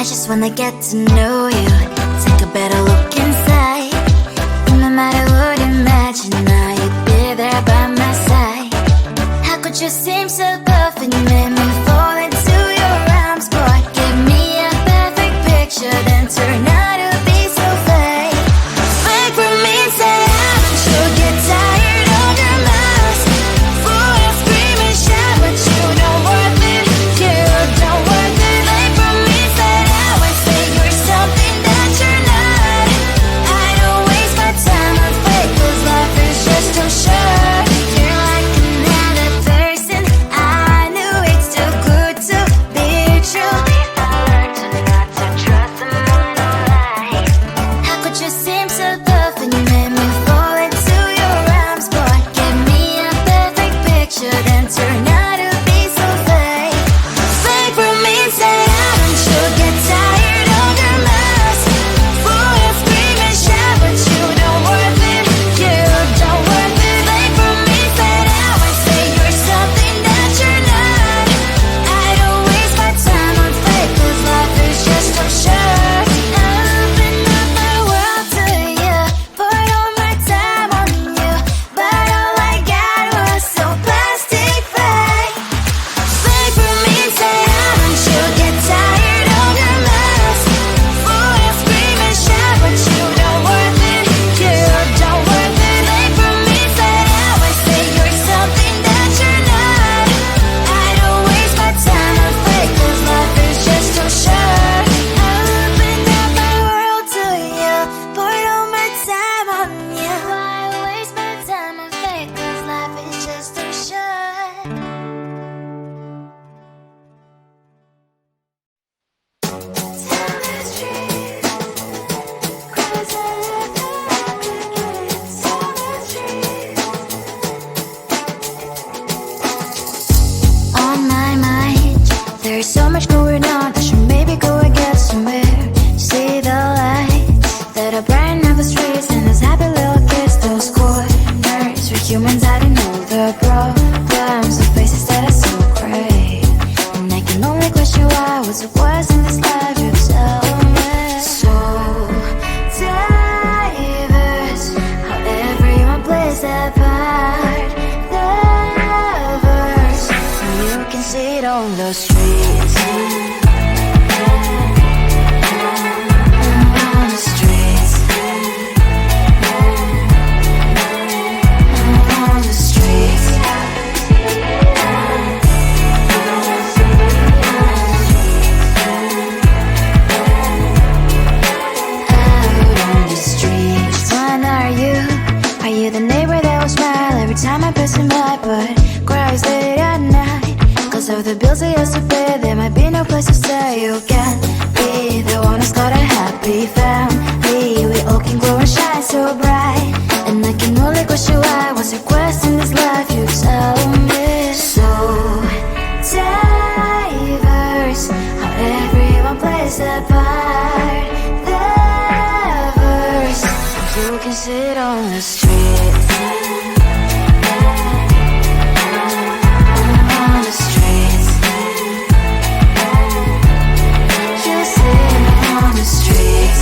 I just wanna get to know you. Take a better look inside. No matter what you imagine, now you'd be there by my side. How could you seem so perfect? You made me fall into your arms, boy. Give me a perfect picture, then turn out to be so fake. Fake for me, say haven't you get tired of your mask? Full of scream and shout, but you don't worth it. You don't worth it. Fake for me, say I would say you're something that you're not. I don't waste my time on fake, 'cause life is just too short. You're like another person. I knew it's too good to be true. I learned to not to trust someone online. How could you seem so perfect? You made me fall into your arms, boy. Give me a perfect picture, then turn out to be so fake. Fake for me, say haven't you get tired of your mask? Full of scream and shout, but you don't worth it. You don't worth it. Fake for me, say I would say you're something that you're not. I don't waste my time on fake, 'cause life is just too short. Open up my world to you, put all my time on you, but all I got was so plastic fake. Fake for me, say haven't you get tired of your mask? Full of scream and shout, but you don't worth it. You don't worth it. Fake for me, say I would say you're something that you're not. I don't waste my time on fake, 'cause life is just too short. Open up my world to you, put all my time on you. Why waste my time on fake, 'cause life is just too short. Tell the truth, 'cause I love you. Tell the truth. On my mind, there's so much going on. I should maybe go and get somewhere. See the lights that are brighten up the streets, and those happy little kids, those corners where humans hiding all the problems, the faces that are so great. And I can only question why was it was in this life. You tell me. So diverse, how everyone plays their part. Lovers, you can see it on the streets. On the streets. On the streets. Out on the streets. Which one are you? Are you the neighbor that will smile every time I pass him by, but cries late at night? 'Cause of the bills I used to pay, there might be no place to stay. You can be the one who's got a happy family. We all can glow and shine so bright. And I can only question why was your quest in this life. You tell me. So diverse, how everyone plays their part. Lovers, you can sit on the streets. On the streets. You sit on the streets.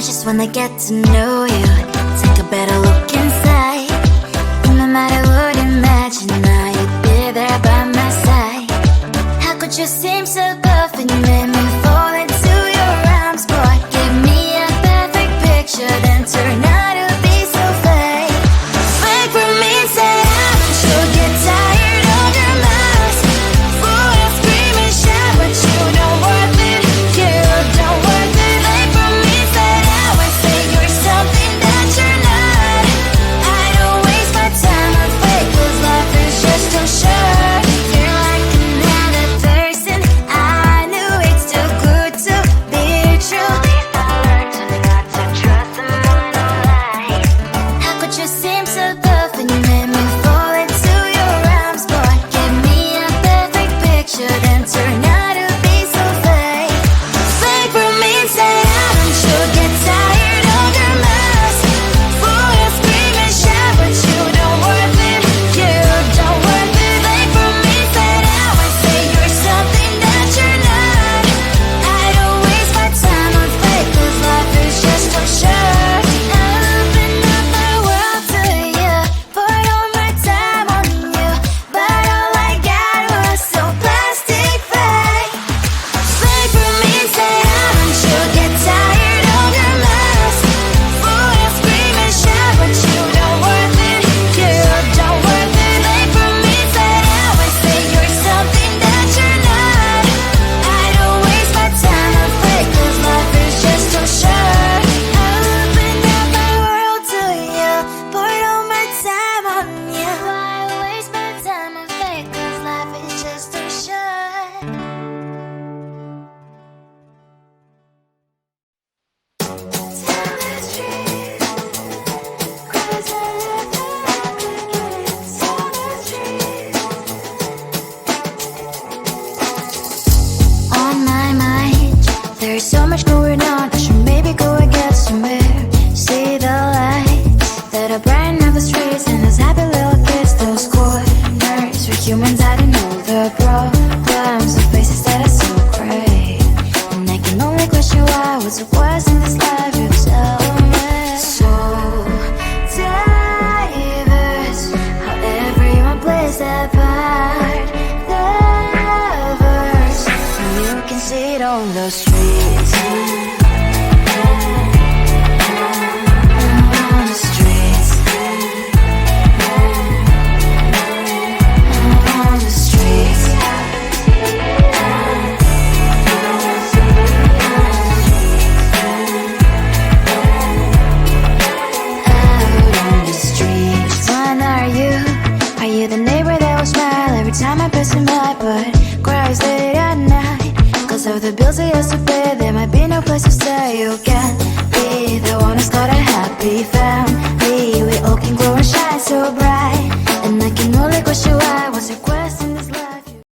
just wanna get to know you. Take a better look inside. No matter what, imagine now you'd be there by my side. How could you seem so good when you made me fall into your arms? Boy, give me a perfect picture, then turn out to be so fake. Fake for me, say I'm sure get tired of your lies. Fool and scream and shout, but you don't worth it. You don't worth it. Fake for me, say I would say you're something that you're not. I don't waste my time on fake, 'cause life is just too short. You're like another person. I knew it's too good to be true. I learned to not to trust someone online. How could you seem so good when you made me fall into your arms? Boy, give me a perfect picture, then turn out to be so fake. Fake for me, say I'm sure get tired of your lies. Fool and scream and shout, but you don't worth it. You don't worth it. Fake for me, say I would say you're something that you're not. I don't waste my time on fake, 'cause life is just too short. I open up my world to you, poured all my time on you, but all I got was so plastic fake. Fake for me, say I'm sure get tired of your lies. Fool and scream and shout, but you don't worth it. You don't worth it. Fake for me, say I would say you're something that you're not. I don't waste my time on fake, 'cause life is just too short. I opened up my world to you, poured all my time on you. Why waste my time on fake, 'cause life is just too short. Tell the truth, 'cause I love you. Tell the truth. On my mind, there's so much going on. I should maybe go and get somewhere. See the lights that are brighten up the streets, and those happy little kids, those corners where humans hiding all the problems, the faces that are so gray. And I can only question why, what's the worst in this life, you tell me. So diverse, how everyone plays their part. The verse, and you can see it on the street.